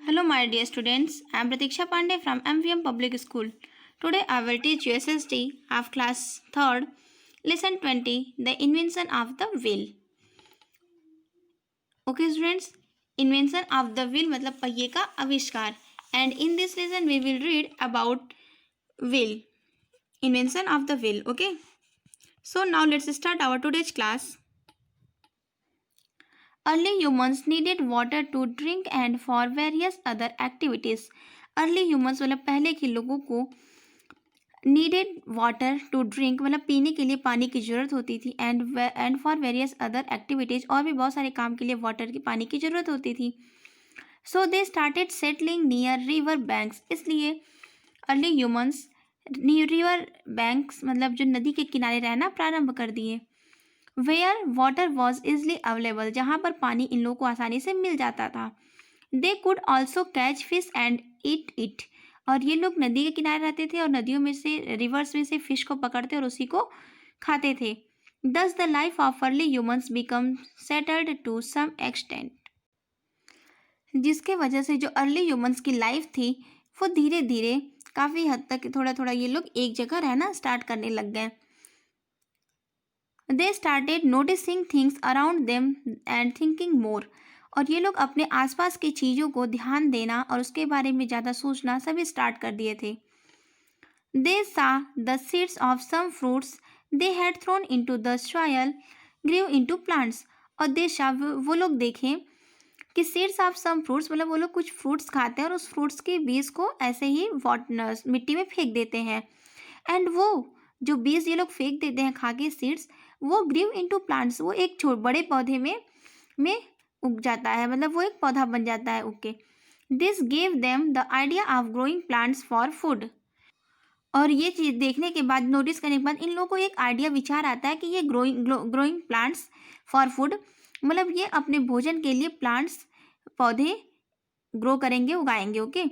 Hello, my dear students. I am Pratiksha Pandey from MVM Public School. Today, I will teach you SST of class 3rd, lesson 20, the invention of the wheel. Okay, students, invention of the wheel मतलब पहिए का आविष्कार. And in this lesson, we will read about wheel, invention of the wheel. Okay. So now let's start our today's class. Early humans needed water to drink and for various other activities. Early humans मतलब पहले के लोगों को needed water to drink मतलब पीने के लिए पानी की ज़रूरत होती थी and for various other activities और भी बहुत सारे काम के लिए वाटर की पानी की ज़रूरत होती थी. So they started settling near river banks. इसलिए अर्ली ह्यूमंस रिवर बैंक्स मतलब जो नदी के किनारे रहना प्रारंभ कर दिए. Where water was easily available, जहाँ पर पानी इन लोगों को आसानी से मिल जाता था. They could also catch fish and eat it. और ये लोग नदी के किनारे रहते थे और नदियों में से रिवर्स में से फिश को पकड़ते और उसी को खाते थे. Thus the life of early humans become settled to some extent. जिसके वजह से जो अर्ली ह्यूमंस की लाइफ थी वो धीरे धीरे काफ़ी हद तक थोड़ा थोड़ा ये लोग एक जगह रहना स्टार्ट करने लग गए. They started noticing things around them and thinking more. और ये लोग अपने आसपास की चीज़ों को ध्यान देना और उसके बारे में ज़्यादा सोचना सभी स्टार्ट कर दिए थे. They saw the seeds of some fruits they had thrown into the soil grew into plants. और दे सा वो लोग देखें कि सीड्स ऑफ सम फ्रूट्स मतलब वो लोग कुछ फ्रूट्स खाते हैं और उस फ्रूट्स के बीज को ऐसे ही मिट्टी में फेंक देते हैं. एंड वो जो बीज ये लोग फेंक देते हैं खा के सीड्स, वो ग्रीव इनटू प्लांट्स, वो एक बड़े पौधे में उग जाता है, मतलब वो एक पौधा बन जाता है उग के. This gave them the idea of growing plants for food. और ये चीज़ देखने के बाद, नोटिस करने के बाद इन लोगों को एक आइडिया विचार आता है कि ये ग्रोइंग प्लांट्स फॉर फूड मतलब ये अपने भोजन के लिए प्लांट्स पौधे ग्रो करेंगे, उगाएंगे. Okay.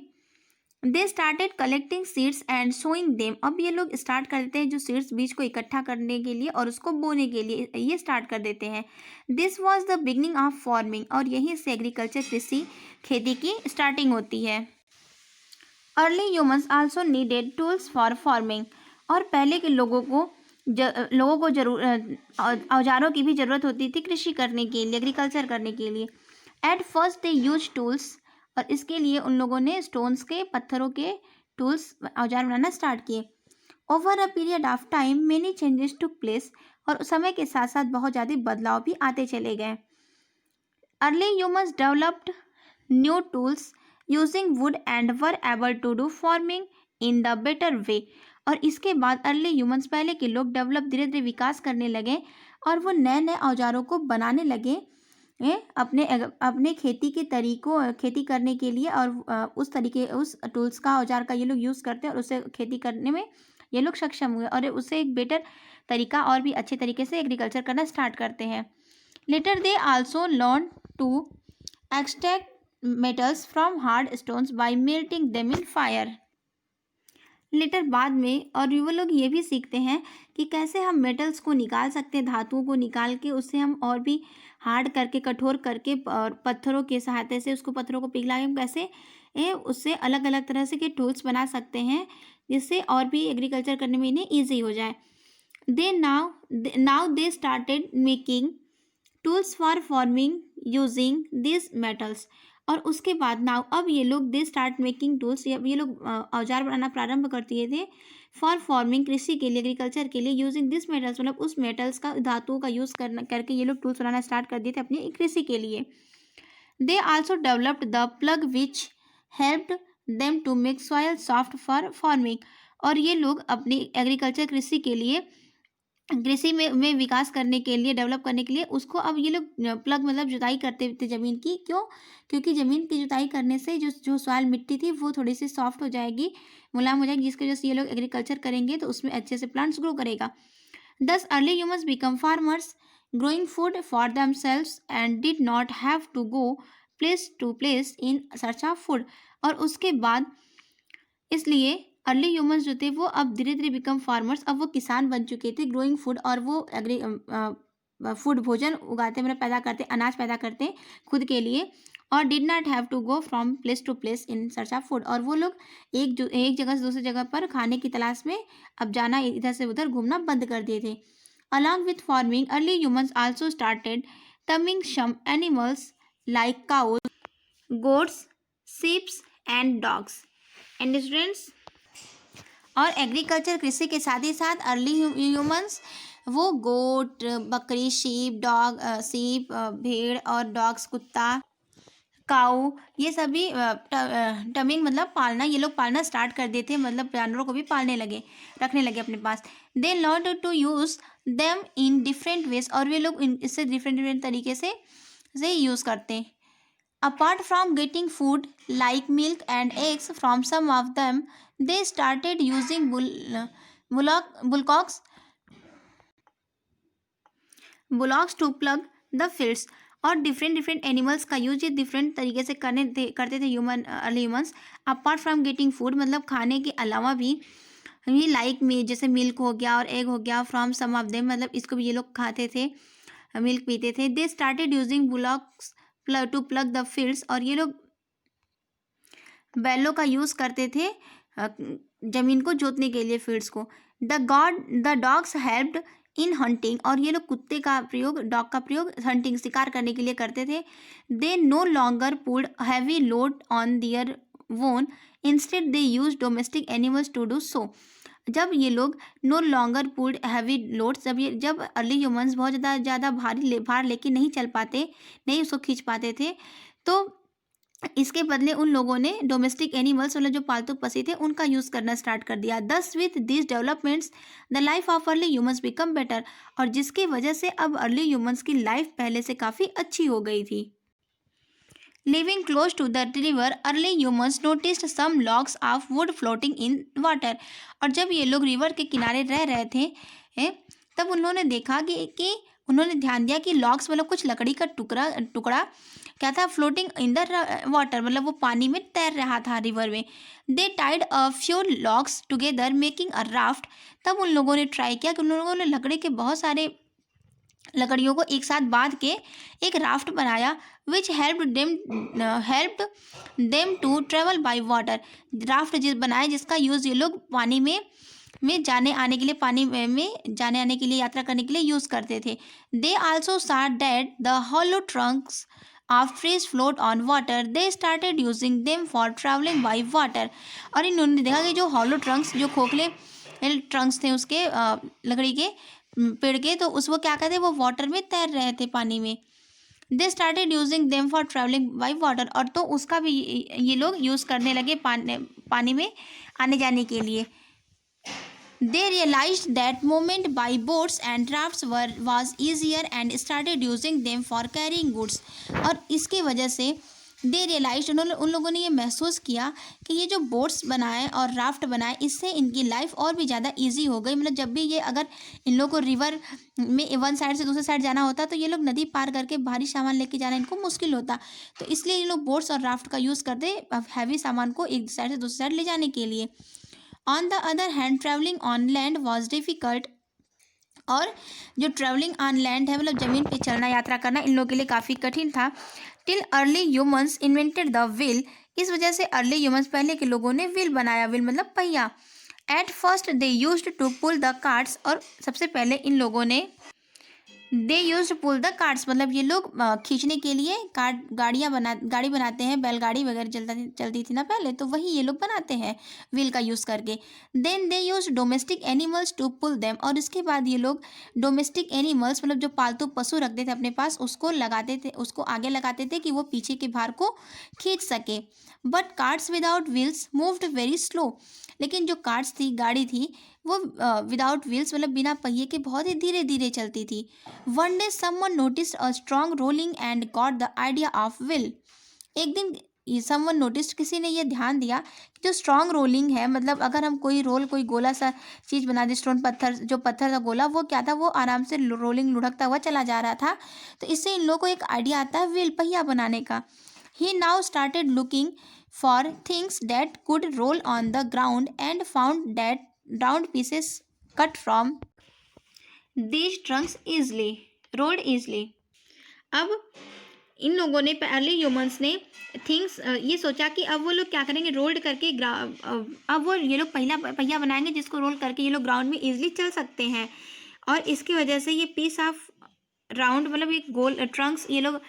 They started collecting seeds and sowing them. अब ये लोग स्टार्ट कर देते हैं जो सीड्स बीज को इकट्ठा करने के लिए और उसको बोने के लिए ये स्टार्ट कर देते हैं. This was the beginning of farming. और यहीं से एग्रीकल्चर कृषि खेती की स्टार्टिंग होती है. Early humans also needed tools for farming. और पहले के लोगों को औजारों की भी ज़रूरत होती थी कृषि करने के लिए, एग्रीकल्चर करने के लिए. एट फर्स्ट दे यूज टूल्स. और इसके लिए उन लोगों ने स्टोन्स के, पत्थरों के टूल्स, औजार बनाना स्टार्ट किए. Over a period of time many changes took place. और समय के साथ साथ बहुत ज़्यादा बदलाव भी आते चले गए. Early humans developed new tools using wood and were able to do farming in the better way. और इसके बाद अर्ली ह्यूमंस, पहले के लोग, डेवलप धीरे धीरे विकास करने लगे और वो नए नए औजारों को बनाने लगे अपने खेती के तरीकों, खेती करने के लिए. और उस टूल्स का, औजार का ये लोग यूज़ करते हैं और उससे खेती करने में ये लोग सक्षम हुए और उससे एक बेटर तरीका और भी अच्छे तरीके से एग्रीकल्चर करना स्टार्ट करते हैं. Later they also learn to extract metals from hard stones by melting them in fire. Later बाद में और वो लोग ये भी सीखते हैं कि कैसे हम मेटल्स को निकाल सकते हैं, धातुओं को निकाल के उससे हम और भी हार्ड करके, कठोर करके और पत्थरों की सहायता से उसको, पत्थरों को पिघला के हम कैसे उससे अलग अलग तरह से के टूल्स बना सकते हैं जिससे और भी एग्रीकल्चर करने में इन्हें ईजी हो जाए. They now they started making tools for farming using this metals. और उसके बाद नाउ अब ये लोग दे स्टार्ट मेकिंग टूल्स, ये लोग औजार बनाना प्रारंभ कर दिए थे फॉर फार्मिंग, कृषि के लिए, एग्रीकल्चर के लिए, यूजिंग दिस मेटल्स मतलब उस मेटल्स का, धातुओं का यूज़ करके ये लोग टूल्स बनाना स्टार्ट कर दिए थे अपनी कृषि के लिए. They also developed the plough which helped them to make soil soft for farming. और ये लोग अपनी एग्रीकल्चर कृषि के लिए, कृषि में विकास करने के लिए, डेवलप करने के लिए उसको अब ये लोग प्लग मतलब जुताई करते थे ज़मीन की. क्यों? क्योंकि ज़मीन की जुताई करने से जो सॉइल मिट्टी थी वो थोड़ी सी सॉफ्ट हो जाएगी, मुलायम हो जाएगी, जिसकी वजह से ये लोग एग्रीकल्चर करेंगे तो उसमें अच्छे से प्लांट्स ग्रो करेगा. Thus early humans become farmers growing food for themselves and did not have to go place to place in search of food. और उसके बाद इसलिए अर्ली ह्यूमंस जो थे वो अब धीरे धीरे बिकम फार्मर्स, अब वो किसान बन चुके थे, ग्रोइंग फूड, और वो फूड, भोजन उगाते, मतलब पैदा करते, अनाज पैदा करते खुद के लिए और did not have to go from place to place in search of food. और वो लोग एक जगह से दूसरी जगह पर खाने की तलाश में अब जाना, इधर से उधर घूमना बंद कर दिए थे। Along with farming early humans also started taming some animals like cows, goats, sheeps and dogs. And students, और एग्रीकल्चर कृषि के साथ ही साथ अर्ली ह्यूमंस वो गोट, बकरी, शीप, भेड़ और डॉग्स, कुत्ता, काऊ, ये सभी टमिंग मतलब पालना, ये लोग पालना स्टार्ट कर दिए थे, मतलब जानवरों को भी पालने लगे, रखने लगे अपने पास। They learn to use them in different ways, और वे लोग इससे डिफरेंट डिफरेंट तरीके से यूज़ करते हैं। Apart from getting food like milk and eggs from some of them, they started using bullocks to plug the fields। और different different animals का यूज ये डिफरेंट तरीके से करते थे early humans. Apart from getting food मतलब खाने के अलावा भी लाइक जैसे मिल्क हो गया और एग हो गया, फ्रॉम सम ऑफ देम मतलब इसको भी ये लोग खाते थे, मिल्क पीते थे। They started using bullocks to plough the fields, और ये लोग बैलों का यूज़ करते थे जमीन को जोतने के लिए, फील्ड्स को। The dogs helped in hunting, और ये लोग कुत्ते का प्रयोग, डॉग का प्रयोग हंटिंग, शिकार करने के लिए करते थे। They no longer pulled heavy load on their own, instead they use domestic animals to do so. जब ये लोग no longer pulled heavy loads, जब अर्ली ह्यूमंस बहुत ज़्यादा भार लेके नहीं चल पाते, नहीं उसको खींच पाते थे, तो इसके बदले उन लोगों ने डोमेस्टिक एनिमल्स मतलब जो पालतू पशु थे उनका यूज़ करना स्टार्ट कर दिया। दस with this developments the life of early humans become better, और जिसकी वजह से अब अर्ली ह्यूमंस की लाइफ पहले से काफ़ी अच्छी हो गई थी। Living close to the river early humans noticed some logs of wood floating in water. और जब ये लोग रिवर के किनारे रह रहे थे तब उन्होंने देखा कि उन्होंने ध्यान दिया कि लॉग्स मतलब कुछ लकड़ी का टुकड़ा क्या था, फ्लोटिंग इन द वाटर मतलब वो पानी में तैर रहा था रिवर में। They tied a few logs together making a raft. तब उन लोगों ने ट्राई किया कि उन लोगों ने लकड़ी के बहुत सारे लकड़ियों को एक साथ बांध के एक राफ्ट बनाया, which helped them to travel by water. Raft बनाया जिसका यूज़ ये लोग पानी में जाने आने के लिए, पानी में जाने आने के लिए, यात्रा करने के लिए यूज़ करते थे। They also saw that the hollow trunks of trees float on water. They started using them for traveling by water। और इन्होंने देखा कि जो हॉलो ट्रंक्स, जो खोखले ट्रंक्स थे उसके लकड़ी के पेड़ के, तो उसको क्या कहते हैं, वो वाटर में तैर रहे थे पानी में। दे started using them for travelling by water, और तो उसका भी ये लोग यूज़ करने लगे पानी में आने जाने के लिए। They realized that movement by boats and rafts was easier and started using them for carrying goods। और इसके वजह से दे रियलाइज, उन लोगों ने ये महसूस किया कि ये जो बोट्स बनाए और राफ्ट बनाए, इससे इनकी लाइफ और भी ज़्यादा इजी हो गई। मतलब जब भी ये अगर इन लोगों को रिवर में वन साइड से दूसरे साइड जाना होता तो ये लोग नदी पार करके भारी सामान लेके जाना इनको मुश्किल होता, तो इसलिए ये लोग बोट्स और राफ्ट का यूज़ करते हैवी सामान को एक साइड से दूसरी साइड ले जाने के लिए। On the other hand travelling on land was difficult, और जो ट्रैवलिंग ऑन लैंड है मतलब ज़मीन पे चलना, यात्रा करना इन लोगों के लिए काफ़ी कठिन था। Till early humans invented the wheel, इस वजह से अर्ली ह्यूमंस पहले के लोगों ने व्हील बनाया, व्हील मतलब पहिया। At first they used to pull the carts, और सबसे पहले इन लोगों ने they use pull the carts मतलब ये लोग खींचने के लिए गाड़ी बनाते हैं, बैलगाड़ी वगैरह चलती थी ना पहले, तो वही ये लोग बनाते हैं व्हील का यूज़ करके। Then they use domestic animals to pull them, और इसके बाद ये लोग डोमेस्टिक एनिमल्स मतलब जो पालतू पशु रखते थे अपने पास, उसको आगे लगाते थे कि वो पीछे के भार को खींच सके। But carts without wheels moved very slow, लेकिन जो कार्ट्स थी, गाड़ी थी, वो विदाउट व्हील्स मतलब बिना पहिए के बहुत ही धीरे धीरे चलती थी। One day someone noticed a strong rolling and got the idea of wheel. एक दिन समवन नोटिस्ड, किसी ने ये ध्यान दिया कि जो स्ट्रॉन्ग रोलिंग है, मतलब अगर हम कोई गोला सा चीज़ बना दे, जो पत्थर का गोला, वो क्या था, वो आराम से रोलिंग लुढ़कता हुआ चला जा रहा था, तो इससे इन लोगों को एक आइडिया आता है व्हील, पहिया बनाने का। He now started looking for things that could roll on the ground and found that round pieces cut from these trunks rolled easily। अब इन लोगों ने, अर्ली ह्यूमंस ने थिंग्स ये सोचा कि अब वो लोग क्या करेंगे, रोल्ड करके अब वो ये लोग पहिया पहिया बनाएंगे जिसको रोल करके ये लोग ग्राउंड में इजीली चल सकते हैं। और इसकी वजह से ये पीस ऑफ राउंड मतलब एक गोल ट्रंक्स ये लोग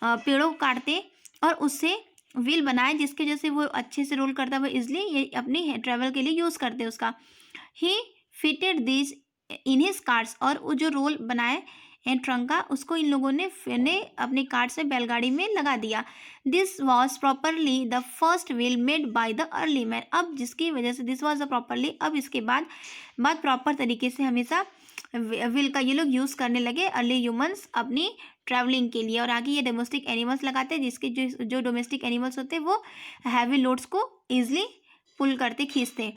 पेड़ों को काटते और उससे व्हील बनाए जिसके वजह से वो अच्छे से रोल करता है, वो इजिली ये अपने ट्रैवल के लिए यूज़ करते उसका। He fitted this in his carts, और वो जो रोल बनाए ट्रंक का उसको इन लोगों ने अपने कार्ड से बैलगाड़ी में लगा दिया। This was properly the first wheel made by the early man. अब जिसकी वजह से दिस वॉज द प्रॉपरली, अब इसके बाद प्रॉपर तरीके से हमेशा व्हील का ये लोग यूज़ करने लगे अर्ली ह्यूमंस अपनी ट्रैवलिंग के लिए। और आगे ये डोमेस्टिक एनिमल्स लगाते हैं जिसके जो डोमेस्टिक एनिमल्स होते हैं वो हैवी लोड्स को ईजिली पुल करते खींचते।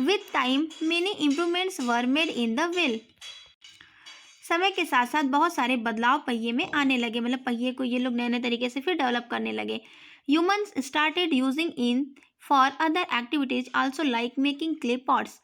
With time many improvements were made in the wheel. समय के साथ साथ बहुत सारे बदलाव पहिए में आने लगे, मतलब पहिए को ये लोग नए नए तरीके से फिर डेवलप करने लगे। Humans started using in for other activities also like making clay pots.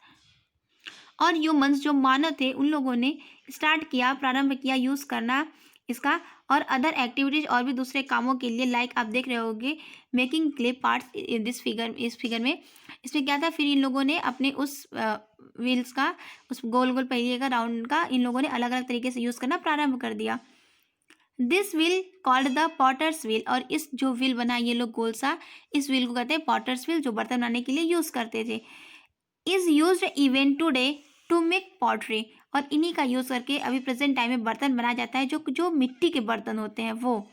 और ह्यूमंस जो मानव थे उन लोगों ने स्टार्ट किया, प्रारंभ किया यूज़ करना इसका, और अदर एक्टिविटीज और भी दूसरे कामों के लिए, लाइक आप देख रहे होंगे मेकिंग क्ले पार्ट्स इस फिगर में। इसमें क्या था, फिर इन लोगों ने अपने उस व्हील्स का, उस गोल गोल पहिए का, राउंड का, इन लोगों ने अलग अलग तरीके से यूज़ करना प्रारंभ कर दिया। This wheel called the potter's wheel. और इस जो व्हील बना ये लोग गोल सा, इस व्हील को कहते हैं पॉटर्स व्हील, जो बर्तन बनाने के लिए यूज़ करते थे। Is use even today to make pottery. और इन्हीं का यूज़ करके अभी प्रेजेंट टाइम में बर्तन बनाया जाता है जो मिट्टी के बर्तन होते हैं वो।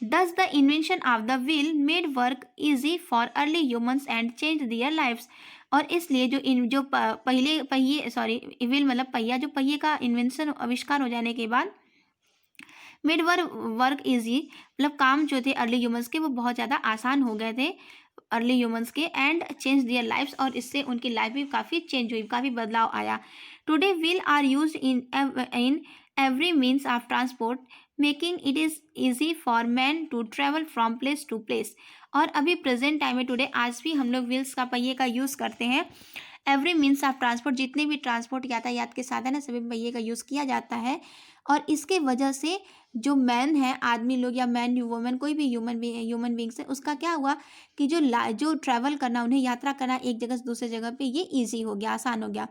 Thus the invention of the wheel made work easy for early humans and changed their lives। और इसलिए जो पहले पहिए व्हील मतलब पहिया, जो पहिए का इन्वेंशन आविष्कार हो जाने के बाद मेड वर्क इजी, मतलब काम जो थे अर्ली ह्यूमंस के वो बहुत ज़्यादा आसान हो गए थे अर्ली ह्यूमंस के, एंड चेंज दियर लाइफ्स, और इससे उनकी लाइफ भी काफ़ी चेंज हुई, काफ़ी बदलाव आया। Today wheel are used in every means of transport making it is easy for man to travel from place to place. और अभी प्रेजेंट टाइम में टुडे आज भी हम लोग व्हील्स का पहिए का यूज़ करते हैं। एवरी मीन्स ऑफ ट्रांसपोर्ट, जितने भी ट्रांसपोर्ट यातायात के साधन है सभी पहिए का यूज़ किया जाता है। और इसके वजह से जो मैन है, आदमी लोग या मैन यू वुमेन, कोई भी ह्यूमन बींग्स है, उसका क्या हुआ कि जो ट्रैवल करना, उन्हें यात्रा करना एक जगह से दूसरे जगह पे, ये ईजी हो गया, आसान हो गया।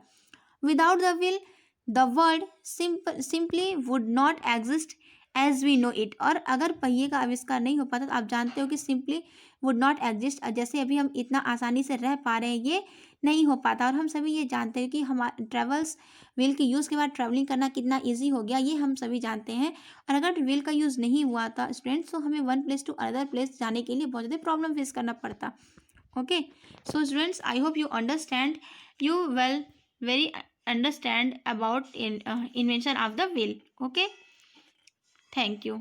Without the wheel the world simply would not exist as we know it. और अगर पहिए का आविष्कार नहीं हो पाता तो आप जानते हो कि सिंपली वुड नॉट एग्जिस्ट, जैसे अभी हम इतना आसानी से रह पा रहे हैं ये नहीं हो पाता। और हम सभी ये जानते हैं कि हमारे ट्रेवल्स व्हील के यूज़ के बाद ट्रैवलिंग करना कितना इजी हो गया, ये हम सभी जानते हैं। और अगर व्हील का यूज़ नहीं हुआ था स्टूडेंट्स, तो हमें one place to other place जाने के लिए बहुत ज़्यादा प्रॉब्लम फेस करना पड़ता। Okay, so students I hope you understand, you well very understand about invention of the wheel. Okay, thank you.